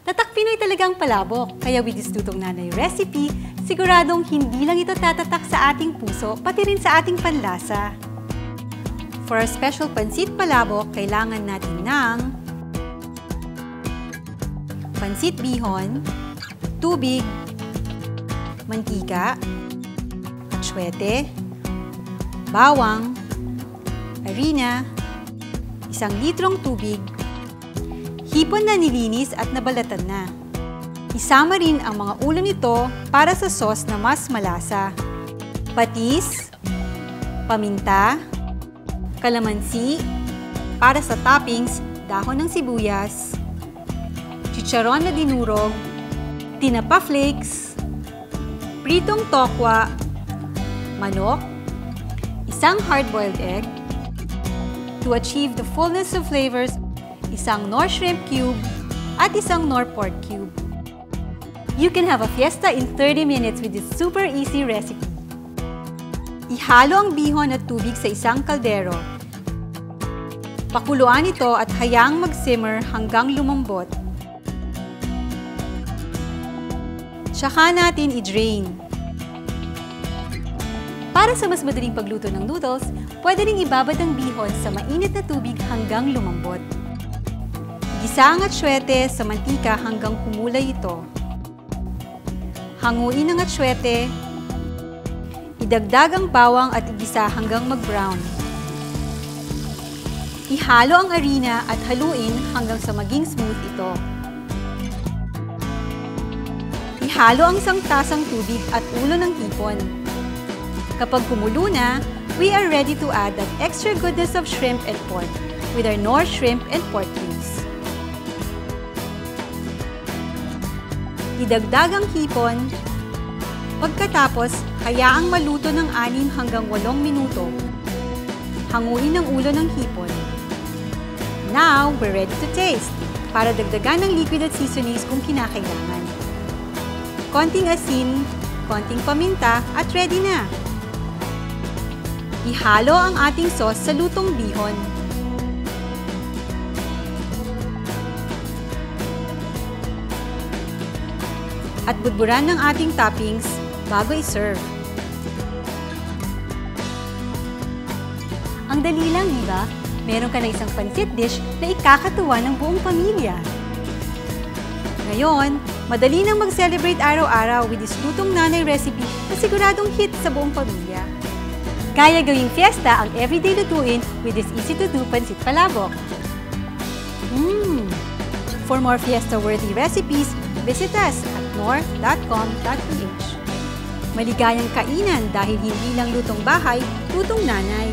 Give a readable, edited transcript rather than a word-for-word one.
Tatak Pinoy talagang palabok, kaya with this Lutong Nanay recipe, siguradong hindi lang ito tatatak sa ating puso, pati rin sa ating panlasa. For our special pansit palabok, kailangan natin ng pansit bihon, tubig, mantika, atsuete, bawang, harina, 1 litrong tubig, hipon na nilinis at nabalatan na. Isama rin ang mga ulo nito para sa sauce na mas malasa. Patis, paminta, kalamansi, para sa toppings, dahon ng sibuyas, chicharon na dinurog, tinapa flakes, pritong tokwa, manok, 1 hard-boiled egg. To achieve the fullness of flavors, 1 Knorr shrimp cube at 1 Knorr pork cube. You can have a fiesta in 30 minutes with this super easy recipe. Ihalo ang bihon at tubig sa isang kaldero. Pakuluan ito at hayaang mag-simmer hanggang lumambot. Tsaka natin i-drain. Para sa mas madaling pagluto ng noodles, pwede ring ibabad ang bihon sa mainit na tubig hanggang lumambot. Gisa ang atsuete sa mantika hanggang kumulay ito. Hanguin ang atsuete, idagdag ang bawang at igisa hanggang mag-brown. Ihalo ang harina at haluin hanggang sa maging smooth ito. Ihalo ang 1 tasang tubig at ulo ng hipon. Kapag kumulo na, we are ready to add that extra goodness of shrimp and pork with our Knorr shrimp and pork cubes. Idagdag ang hipon. Pagkatapos, hayaang maluto ng 6 hanggang 8 minuto. Hanguin ang ulo ng hipon. Now, we're ready to taste. Para dagdagan ng liquid at seasonings kung kinakailangan. Konting asin, konting paminta at ready na. Ihalo ang ating sauce sa lutong bihon. At budburan ng ating toppings bago i-serve. Ang dali lang, di ba? Meron ka na isang pancit dish na ikakatuwa ng buong pamilya. Ngayon, madali nang mag-celebrate araw-araw with this Lutong Nanay recipe na siguradong hit sa buong pamilya. Kaya gawing fiesta ang everyday lutuin with this easy-to-do pancit palabok. For more fiesta-worthy recipes, visit us at knorr.com.ph. Maligayang kainan dahil hindi lang lutong bahay, lutong nanay.